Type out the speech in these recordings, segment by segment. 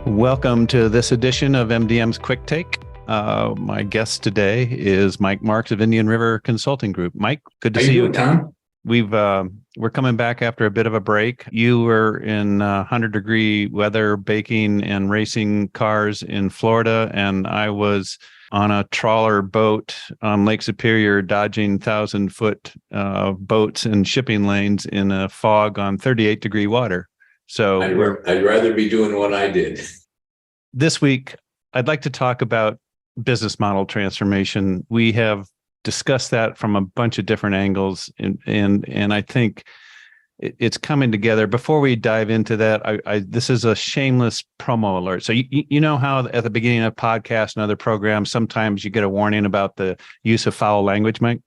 Welcome to this edition of MDM's Quicktake. My guest today is Mike Marks of Indian River Consulting Group. Mike, good to see you. Tom? We're coming back after a bit of a break. You were in 100-degree weather, baking and racing cars in Florida, and I was on a trawler boat on Lake Superior, dodging 1,000-foot boats and shipping lanes in a fog on 38-degree water. So I'd rather be doing what I did. This week, I'd like to talk about business model transformation. We have discussed that from a bunch of different angles, and I think it's coming together. Before we dive into that, this is a shameless promo alert. So you know how at the beginning of podcasts and other programs, sometimes you get a warning about the use of foul language, Mike?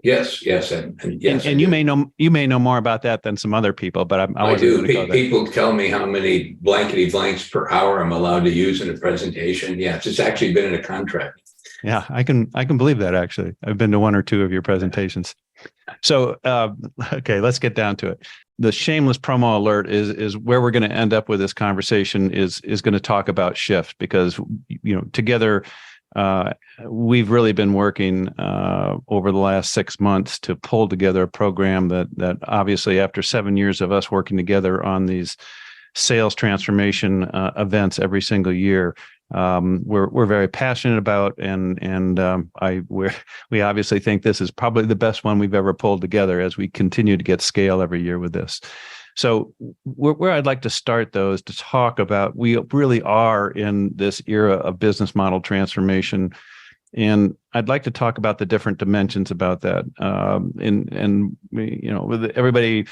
Yes, and yes. And you may know more about that than some other people, but I wasn't going to go there. People tell me how many blankety blanks per hour I'm allowed to use in a presentation. Yes, it's actually been in a contract. Yeah, I can believe that. Actually, I've been to one or two of your presentations. So, okay, let's get down to it. The shameless promo alert is where we're going to end up with this conversation. Is going to talk about shift, because together. We've really been working over the last 6 months to pull together a program that obviously, after 7 years of us working together on these sales transformation events every single year, we're very passionate about, and we obviously think this is probably the best one we've ever pulled together as we continue to get scale every year with this. So where I'd like to start, though, is to talk about, we really are in this era of business model transformation, and I'd like to talk about the different dimensions about that. With everybody,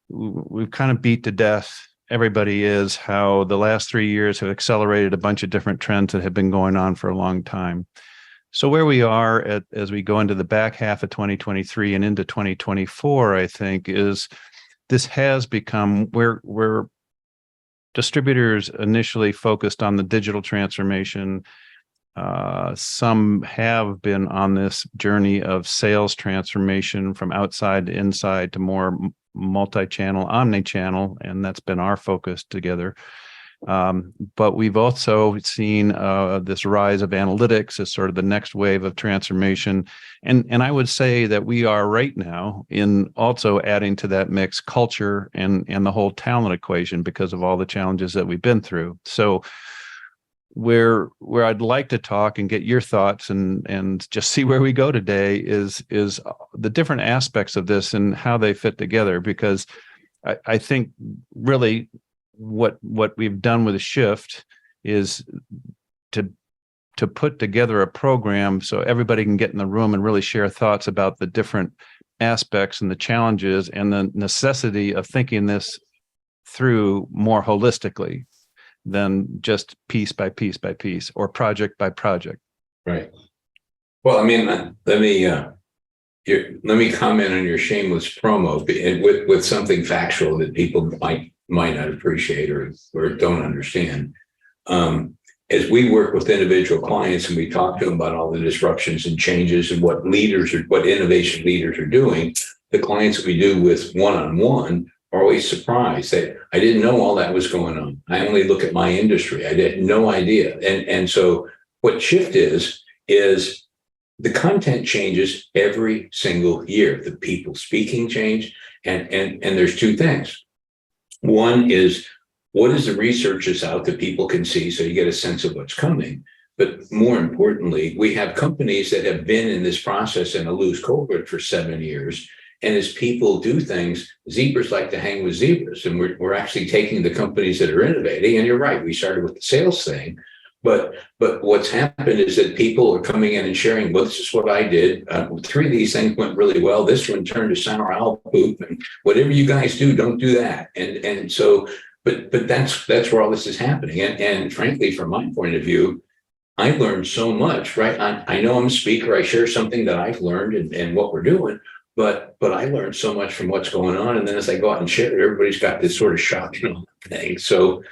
we've kind of beat to death. Everybody is how the last 3 years have accelerated a bunch of different trends that have been going on for a long time. So where we are as we go into the back half of 2023 and into 2024, I think, is this has become where distributors initially focused on the digital transformation. Some have been on this journey of sales transformation from outside to inside to more multi-channel, omni-channel, and that's been our focus together. But we've also seen this rise of analytics as sort of the next wave of transformation. And I would say that we are right now in also adding to that mix culture and the whole talent equation because of all the challenges that we've been through. So where I'd like to talk and get your thoughts and just see where we go today is the different aspects of this and how they fit together, because I think really what we've done with a shift is to put together a program so everybody can get in the room and really share thoughts about the different aspects and the challenges and the necessity of thinking this through more holistically than just piece by piece by piece or project by project. Right. Well, I mean, let me comment on your shameless promo with something factual that people might not appreciate or don't understand. As we work with individual clients and we talk to them about all the disruptions and changes and what innovation leaders are doing, the clients we do with one-on-one are always surprised that I didn't know all that was going on. I only look at my industry. I had no idea. And so what shift is the content changes every single year. The people speaking change. And there's two things. One is, what is the research that's out that people can see so you get a sense of what's coming? But more importantly, we have companies that have been in this process in a loose cohort for 7 years. And as people do things, zebras like to hang with zebras. And we're actually taking the companies that are innovating. And you're right, we started with the sales thing. But what's happened is that people are coming in and sharing, well, this is what I did. 3 of these things went really well. This one turned to sour owl poop. And whatever you guys do, don't do that. And so, but that's where all this is happening. And frankly, from my point of view, I learned so much, right? I know I'm a speaker. I share something that I've learned and what we're doing. But I learned so much from what's going on. And then as I go out and share it, everybody's got this sort of shock thing. So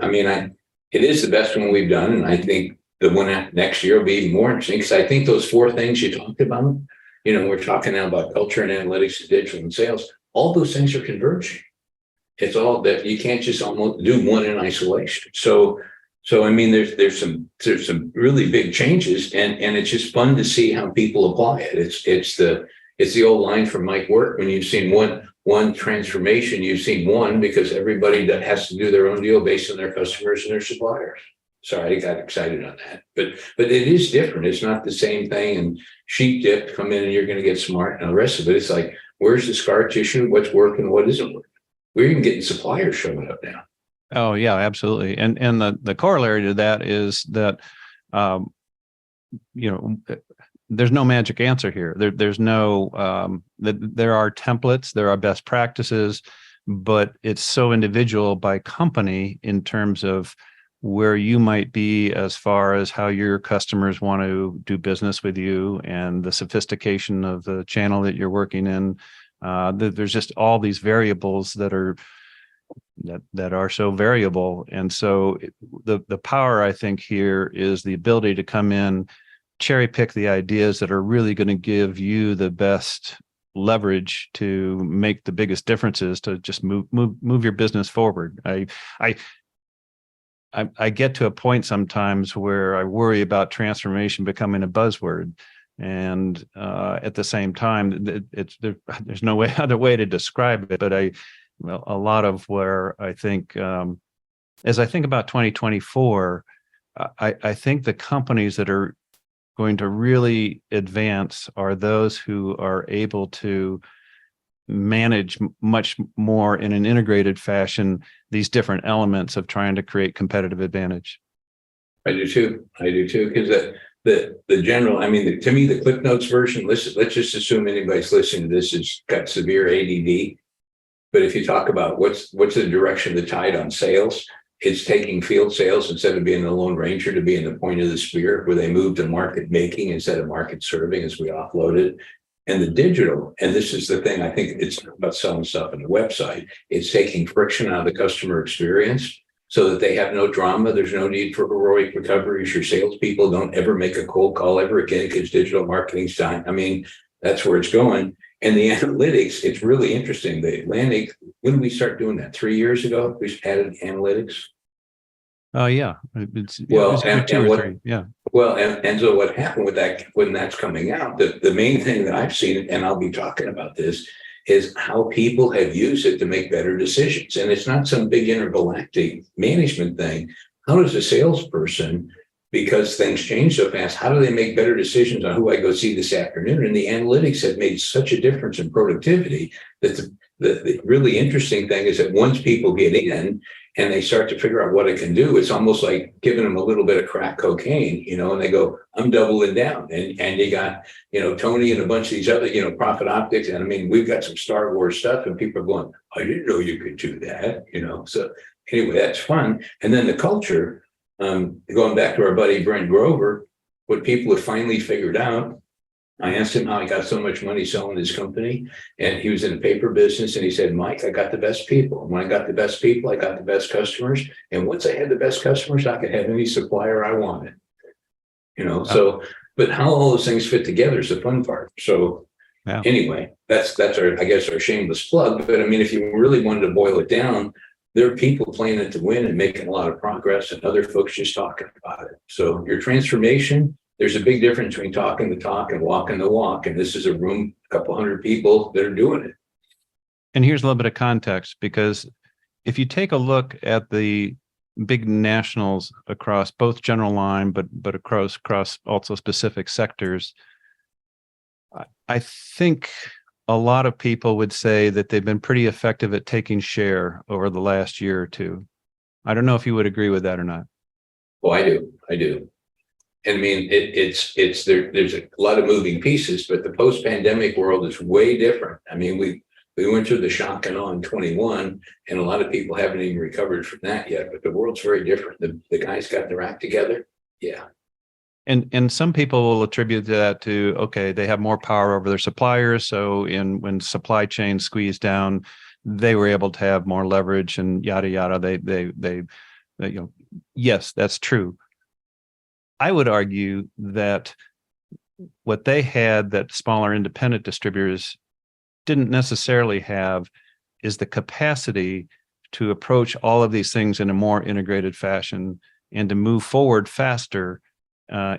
I mean, it is the best one we've done. And I think the one next year will be even more interesting, because I think those 4 things you talked about, we're talking now about culture and analytics, digital and sales, all those things are converging. It's all that you can't just almost do one in isolation. So I mean, there's some really big changes, and it's just fun to see how people apply it. It's the old line from Mike Work, when you've seen one transformation, you've seen one, because everybody that has to do their own deal based on their customers and their suppliers. Sorry, I got excited on that, but it is different. It's not the same thing. And sheep dip, come in and you're going to get smart, and the rest of it, it's like, where's the scar tissue? What's working? What isn't working? We're even getting suppliers showing up now. Oh yeah, absolutely. And the corollary to that is that, you know, there's no magic answer here. There's no, there are templates, there are best practices, but it's so individual by company in terms of where you might be as far as how your customers want to do business with you and the sophistication of the channel that you're working in. There's just all these variables that are so variable. And so the power, I think, here is the ability to come in, cherry pick the ideas that are really going to give you the best leverage to make the biggest differences, to just move your business forward. I get to a point sometimes where I worry about transformation becoming a buzzword. And at the same time, there's no other way to describe it. But a lot of where I think, as I think about 2024, I think the companies that are going to really advance are those who are able to manage much more in an integrated fashion these different elements of trying to create competitive advantage. I do too, because the general, I mean, to me, the Cliff Notes version, let's just assume anybody's listening to this has got severe ADD. But if you talk about what's the direction of the tide on sales, it's taking field sales, instead of being the Lone Ranger, to being the point of the spear, where they move to market making instead of market serving, as we offloaded. And the digital, and this is the thing, I think it's not about selling stuff on the website. It's taking friction out of the customer experience so that they have no drama. There's no need for heroic recoveries. Your salespeople don't ever make a cold call ever again, because digital marketing's time. I mean, that's where it's going. And the analytics, it's really interesting. The Atlantic, when did we start doing that? 3 years ago, we added analytics. Oh yeah. Well, Yeah. And so what happened with that, when that's coming out, the main thing that I've seen, and I'll be talking about this, is how people have used it to make better decisions. And it's not some big intergalactic management thing. How does a salesperson, because things change so fast, how do they make better decisions on who I go see this afternoon? And the analytics have made such a difference in productivity that the really interesting thing is that once people get in and they start to figure out what it can do, it's almost like giving them a little bit of crack cocaine, and they go, I'm doubling down. And you got, Tony and a bunch of these other, Profit Optics. And I mean, we've got some Star Wars stuff, and people are going, I didn't know you could do that, So anyway, that's fun. And then the culture, going back to our buddy Brent Grover, what people have finally figured out, I asked him how he got so much money selling his company, and he was in the paper business, and he said, Mike, I got the best people. When I got the best people, I got the best customers. And once I had the best customers, I could have any supplier I wanted. So, but how all those things fit together is the fun part. So Anyway, that's our, I guess, our shameless plug. But I mean, if you really wanted to boil it down, there are people playing it to win and making a lot of progress, and other folks just talking about it. So your transformation, there's a big difference between talking the talk and walking the walk. And this is a room, a couple hundred people that are doing it. And here's a little bit of context, because if you take a look at the big nationals across both general line, but across also specific sectors, I think a lot of people would say that they've been pretty effective at taking share over the last year or two. I don't know if you would agree with that or not. Well, I do. And I mean, it's there's a lot of moving pieces, but the post-pandemic world is way different. I mean, we went through the shock and awe in 21, and a lot of people haven't even recovered from that yet, but the world's very different. The guys got their act together. Yeah. And some people will attribute that to, okay, they have more power over their suppliers. So when supply chain squeezed down, they were able to have more leverage and yada, yada. They yes, that's true. I would argue that what they had that smaller independent distributors didn't necessarily have is the capacity to approach all of these things in a more integrated fashion and to move forward faster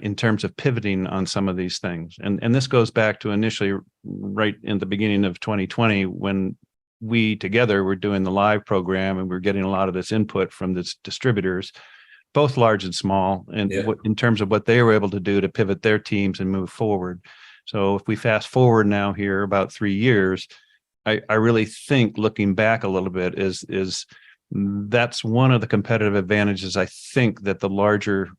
in terms of pivoting on some of these things. And this goes back to initially right in the beginning of 2020 when we together were doing the live program and we're getting a lot of this input from the distributors, both large and small, and in terms of what they were able to do to pivot their teams and move forward. So if we fast forward now here about 3 years, I really think looking back a little bit is that's one of the competitive advantages I think that the larger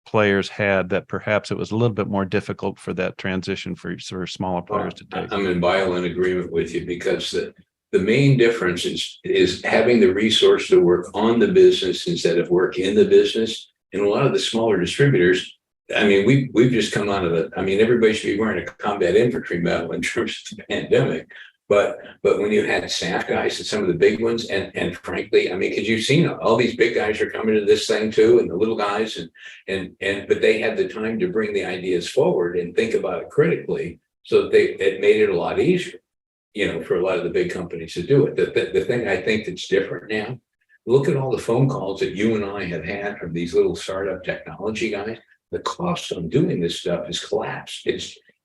players had, that perhaps it was a little bit more difficult for that transition for smaller players to take. I'm in violent agreement with you, because the main difference is having the resource to work on the business instead of work in the business. And a lot of the smaller distributors, I mean, we've just come out of everybody should be wearing a combat infantry medal in terms of the pandemic. But when you had staff guys at some of the big ones, and frankly, I mean, because you've seen all these big guys are coming to this thing too, and the little guys, but they had the time to bring the ideas forward and think about it critically, so that it made it a lot easier, for a lot of the big companies to do it. The thing I think that's different now, look at all the phone calls that you and I have had from these little startup technology guys. The cost of doing this stuff has collapsed.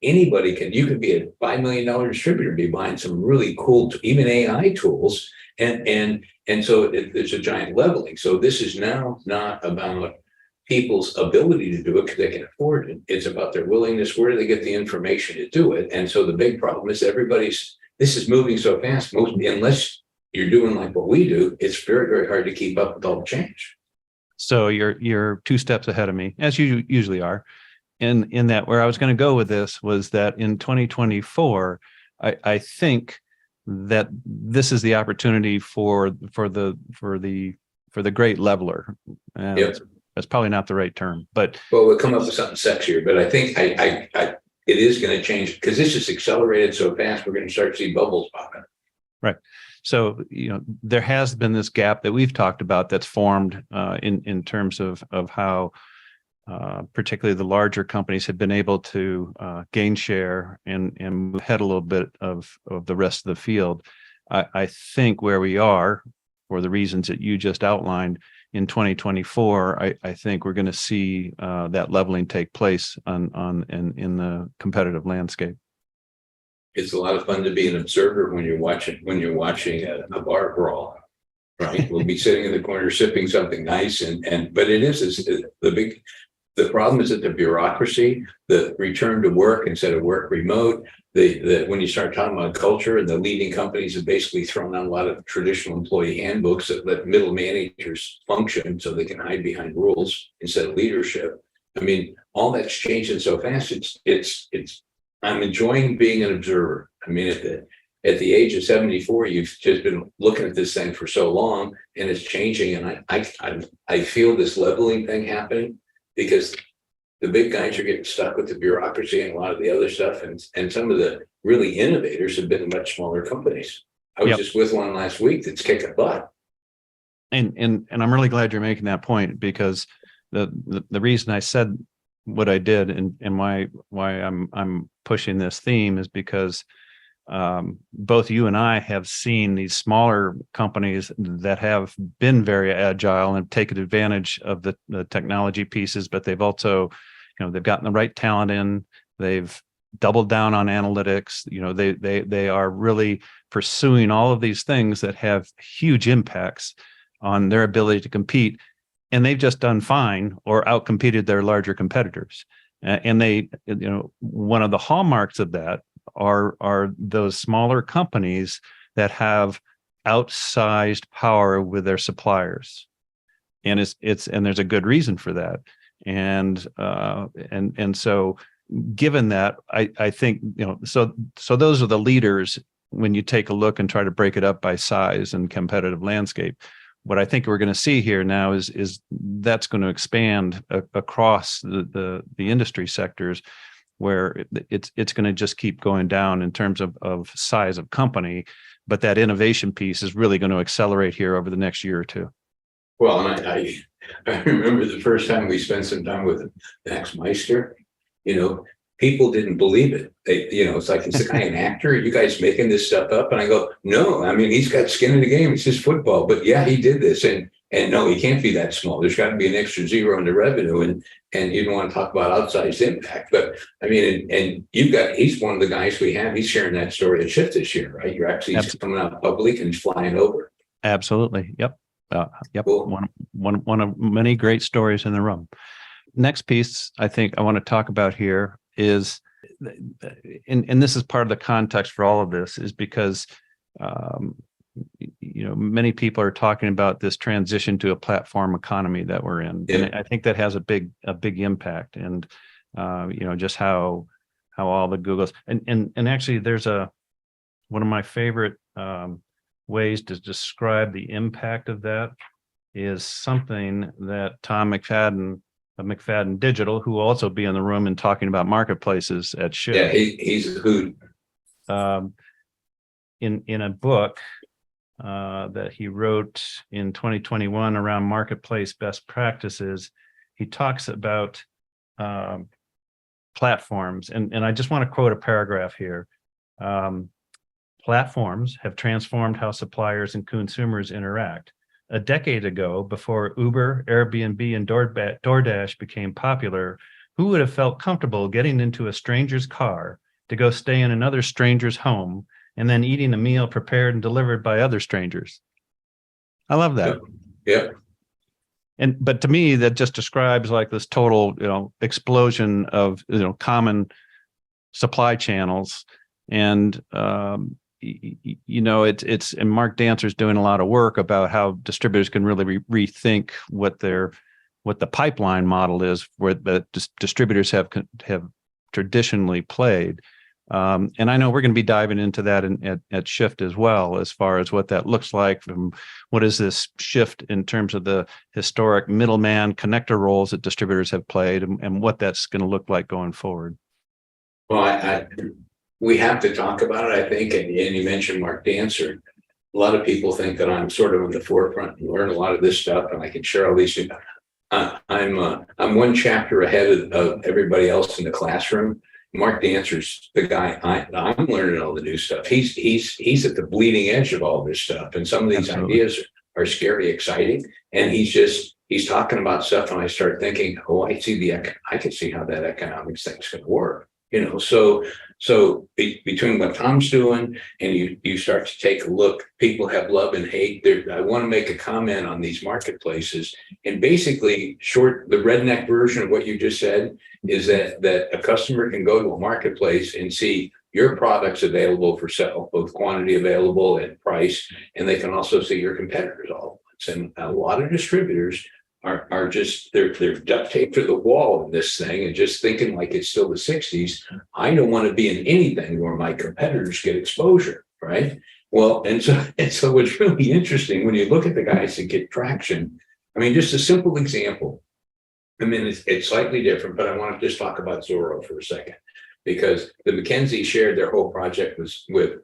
You could be a $5 million distributor and be buying some really cool, even AI tools. And so there's a giant leveling. So this is now not about people's ability to do it because they can afford it. It's about their willingness. Where do they get the information to do it? And so the big problem is this is moving so fast. Unless you're doing like what we do, it's very, very hard to keep up with all the change. So you're 2 steps ahead of me, as you usually are. In that, where I was going to go with this was that in 2024, I think that this is the opportunity for the great leveler. And that's probably not the right term, but we'll come up with something sexier. But I think it is going to change, because this is accelerated so fast. We're going to start to see bubbles popping. Right. So, there has been this gap that we've talked about that's formed in terms of how particularly the larger companies have been able to gain share and move ahead a little bit of the rest of the field. I think where we are, for the reasons that you just outlined, in 2024, I think we're going to see that leveling take place in the competitive landscape. It's a lot of fun to be an observer when you're watching a bar brawl, right? We'll be sitting in the corner sipping something nice, but the problem is that the bureaucracy, the return to work instead of work remote, when you start talking about culture, and the leading companies have basically thrown out a lot of traditional employee handbooks that let middle managers function so they can hide behind rules instead of leadership. I mean, all that's changing so fast. I'm enjoying being an observer. I mean, at the age of 74, you've just been looking at this thing for so long, and it's changing. And I feel this leveling thing happening, because the big guys are getting stuck with the bureaucracy and a lot of the other stuff. And some of the really innovators have been much smaller companies. I was just with one last week that's kicking butt. And I'm really glad you're making that point, because the reason I said what I did and why I'm pushing this theme is because both you and I have seen these smaller companies that have been very agile and taken advantage of the technology pieces, but they've also, they've gotten the right talent in, they've doubled down on analytics, they are really pursuing all of these things that have huge impacts on their ability to compete. And they've just done fine or outcompeted their larger competitors. And they, one of the hallmarks of that are those smaller companies that have outsized power with their suppliers, and and there's a good reason for that. And so given that, I think so those are the leaders when you take a look and try to break it up by size and competitive landscape. What I think we're going to see here now is that's going to expand across the industry sectors, where it's going to just keep going down in terms of size of company, but that innovation piece is really going to accelerate here over the next year or two. Well, and I remember the first time we spent some time with Max Meister, people didn't believe it. It's like, is the guy an actor? Are you guys making this stuff up? And I go, no, I mean, he's got skin in the game. It's just football. But yeah, he did this. And no, he can't be that small. There's got to be an extra zero in the revenue. And you don't want to talk about outsized impact. But I mean, and he's one of the guys we have. He's sharing that story at Shift this year, right? You're actually coming out public and flying over. Absolutely. Yep. Yep. Cool. One of many great stories in the room. Next piece I think I want to talk about here is, and this is part of the context for all of this, is because many people are talking about this transition to a platform economy that we're in, and I think that has a big impact, and just how all the Googles and actually there's one of my favorite ways to describe the impact of that is something that Tom McFadden of McFadden Digital, who will also be in the room and talking about marketplaces at Shift. Yeah, he's a hoot. In a book that he wrote in 2021 around marketplace best practices, he talks about platforms. And I just want to quote a paragraph here. Platforms have transformed how suppliers and consumers interact. A decade ago, before Uber, Airbnb, and DoorDash became popular, who would have felt comfortable getting into a stranger's car to go stay in another stranger's home and then eating a meal prepared and delivered by other strangers? I love that. Yeah. But to me, that just describes like this total, explosion of, common supply channels. And, it's and Mark Dancer's doing a lot of work about how distributors can really rethink what the pipeline model is, where the distributors have traditionally played. And I know we're going to be diving into that at Shift as well, as far as what that looks like, from what is this shift in terms of the historic middleman connector roles that distributors have played, and what that's going to look like going forward. Well, we have to talk about it, I think. And you mentioned Mark Dancer. A lot of people think that I'm sort of in the forefront and learn a lot of this stuff, and I can share all these things. I'm one chapter ahead of everybody else in the classroom. Mark Dancer's the guy. I'm learning all the new stuff. He's at the bleeding edge of all this stuff, and some of these ideas are scary, exciting. And he's talking about stuff, and I start thinking, oh, I can see how that economics thing's going to work. So between what Tom's doing and you start to take a look, people have love and hate. I want to make a comment on these marketplaces, and basically the redneck version of what you just said is that a customer can go to a marketplace and see your products available for sale, both quantity available and price, and they can also see your competitors all at once. And a lot of distributors are just they're duct taped to the wall in this thing and just thinking like it's still the 60s. I don't want to be in anything where my competitors get exposure, right? Well, and so what's really interesting when you look at the guys that get traction, I mean, just a simple example. I mean, it's slightly different, but I want to just talk about Zorro for a second, because the McKinsey shared their whole project with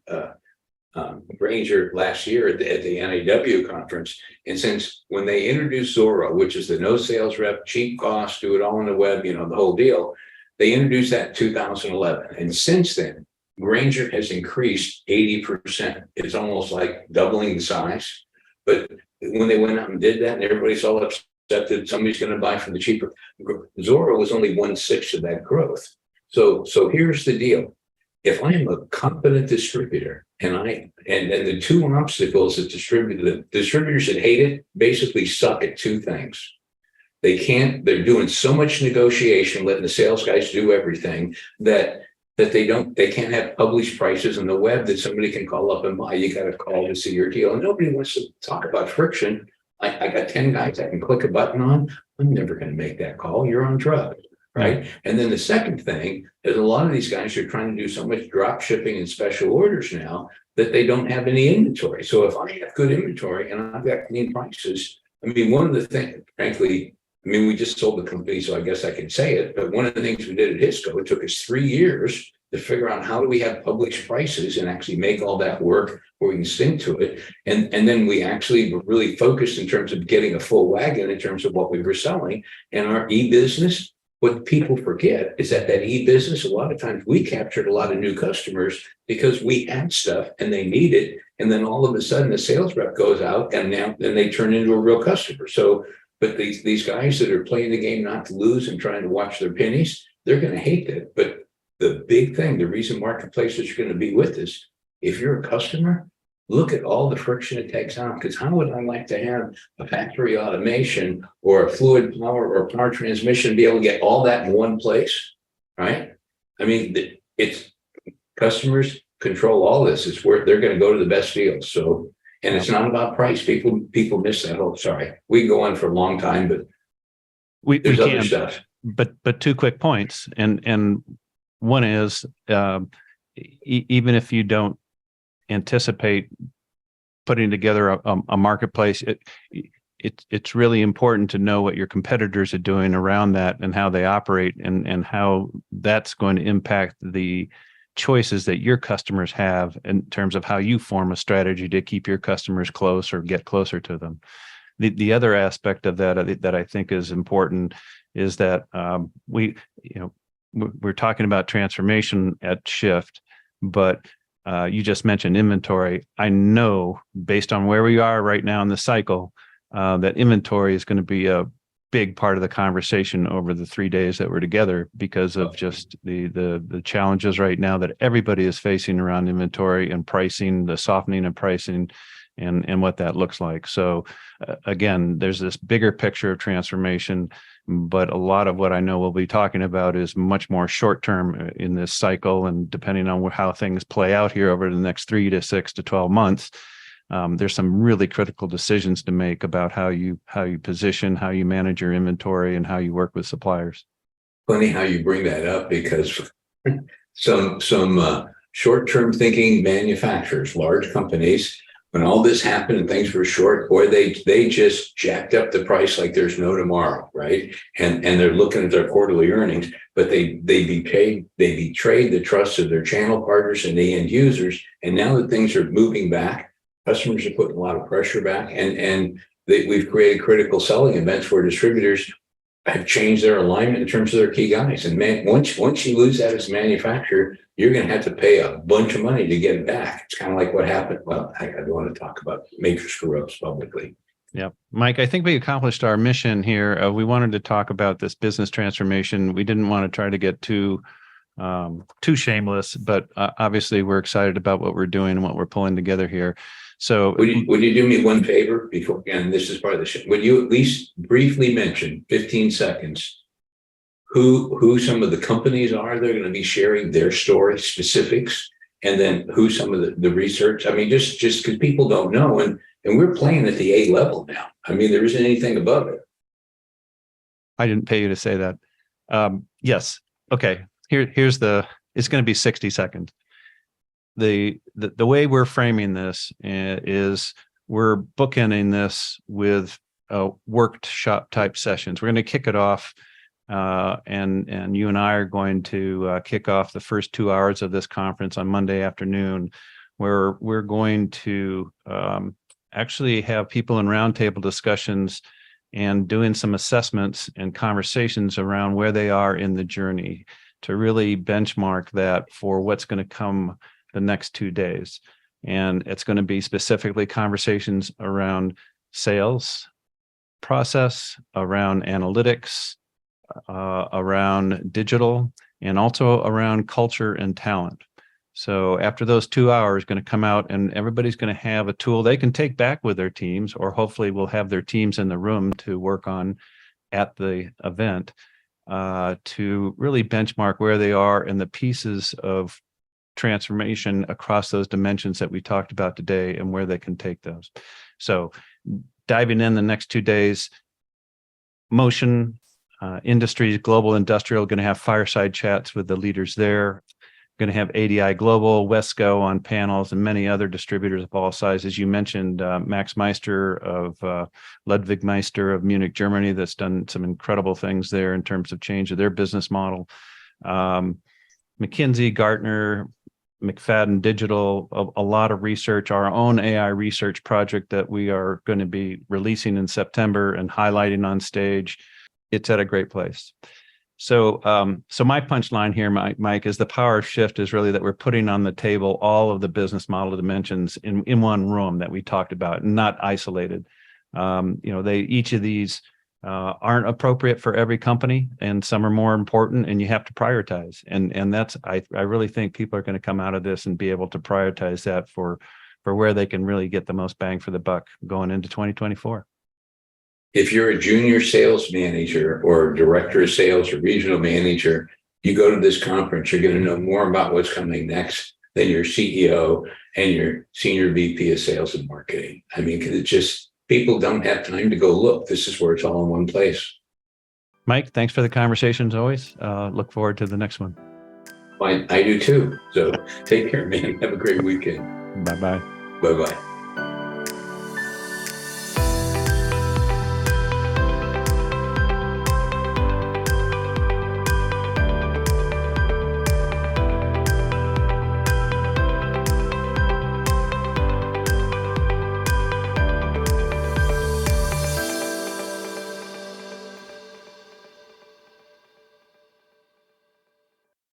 Grainger last year at the NAW conference. And since when they introduced Zorro, which is the no sales rep, cheap cost, do it all on the web, the whole deal, they introduced that in 2011. And since then, Grainger has increased 80%. It's almost like doubling the size. But when they went out and did that, and everybody's all upset that somebody's going to buy from the cheaper, Zorro was only 1/6 of that growth. So here's the deal. If I am a competent distributor and the two obstacles that the distributors that hate it basically suck at two things. They're doing so much negotiation, letting the sales guys do everything that they can't have published prices on the web that somebody can call up and buy. You got to call to see your deal. And nobody wants to talk about friction. I got 10 guys I can click a button on. I'm never going to make that call. You're on drugs. Right. And then the second thing is a lot of these guys are trying to do so much drop shipping and special orders now that they don't have any inventory. So if I have good inventory and I've got clean prices, I mean, one of the things, frankly, we just sold the company, so I guess I can say it. But one of the things we did at Hisco, it took us 3 years to figure out how do we have published prices and actually make all that work where we can sync to it. And then we actually were really focused in terms of getting a full wagon in terms of what we were selling. And our e-business what people forget is that e-business, a lot of times we captured a lot of new customers because we had stuff and they need it. And then all of a sudden the sales rep goes out and now then they turn into a real customer. So, but these guys that are playing the game not to lose and trying to watch their pennies, they're going to hate that. But the big thing, the reason marketplaces are going to be with us, if you're a customer, look at all the friction it takes out. Because how would I like to have a factory automation or a fluid power or power transmission be able to get all that in one place, right? I mean, it's customers control all this. It's where they're going to go to the best deals. So, and it's not about price. People miss that. Oh, sorry, we can go on for a long time, but there's other stuff. But two quick points, and one is even if you don't anticipate putting together a marketplace, it's really important to know what your competitors are doing around that and how they operate and how that's going to impact the choices that your customers have in terms of how you form a strategy to keep your customers close or get closer to them. The other aspect of that I think is important is that we're talking about transformation at Shift, but you just mentioned inventory. I know based on where we are right now in the cycle, that inventory is going to be a big part of the conversation over the 3 days that we're together because of just the challenges right now that everybody is facing around inventory and pricing, the softening of pricing and what that looks like. So again, there's this bigger picture of transformation, but a lot of what I know we'll be talking about is much more short-term in this cycle. And depending on how things play out here over the next 3 to 6 to 12 months, there's some really critical decisions to make about how you position, how you manage your inventory, and how you work with suppliers. Funny how you bring that up, because some short-term thinking manufacturers, large companies, when all this happened and things were short, boy, they just jacked up the price like there's no tomorrow, right? And they're looking at their quarterly earnings, but they betrayed the trust of their channel partners and the end users. And now that things are moving back, customers are putting a lot of pressure back, and we've created critical selling events where distributors have changed their alignment in terms of their key guys. And man, once you lose that as a manufacturer, you're going to have to pay a bunch of money to get it back. It's kind of like what happened. Well, I don't want to talk about major screw-ups publicly. Yeah, Mike, I think we accomplished our mission here. We wanted to talk about this business transformation. We didn't want to try to get too shameless, but obviously we're excited about what we're doing and what we're pulling together here. So would you do me one favor before, and this is part of the show, would you at least briefly mention 15 seconds who some of the companies are that are going to be sharing their story specifics, and then who some of the research? I mean, just because people don't know, and we're playing at the A level now. I mean, there isn't anything above it. I didn't pay you to say that. Yes. Okay. Here's it's going to be 60 seconds. The way we're framing this is we're bookending this with workshop type sessions. We're going to kick it off, and you and I are going to kick off the first 2 hours of this conference on Monday afternoon, where we're going to actually have people in roundtable discussions and doing some assessments and conversations around where they are in the journey to really benchmark that for what's going to come the next 2 days. And it's going to be specifically conversations around sales process, around analytics, around digital, and also around culture and talent. So after those 2 hours, going to come out and everybody's going to have a tool they can take back with their teams, or hopefully we'll have their teams in the room to work on at the event, to really benchmark where they are and the pieces of transformation across those dimensions that we talked about today and where they can take those. So diving in the next 2 days, Motion, Industries, Global Industrial, going to have fireside chats with the leaders there. Going to have ADI Global, Wesco on panels, and many other distributors of all sizes. You mentioned Max Meister of Ludwig Meister of Munich, Germany, that's done some incredible things there in terms of change of their business model. McKinsey, Gartner, McFadden Digital, a lot of research, our own AI research project that we are going to be releasing in September and highlighting on stage. It's at a great place. So my punchline here, Mike, is the power shift is really that we're putting on the table all of the business model dimensions in one room that we talked about, not isolated. Each of these aren't appropriate for every company, and some are more important, and you have to prioritize. And that's I really think people are going to come out of this and be able to prioritize that for where they can really get the most bang for the buck going into 2024. If you're a junior sales manager or director of sales or regional manager, you go to this conference, you're going to know more about what's coming next than your CEO and your senior VP of sales and marketing. I mean, it's just people don't have time to go look. This is where it's all in one place. Mike, thanks for the conversation as always. Look forward to the next one. I do too. So take care, man. Have a great weekend. Bye-bye. Bye-bye.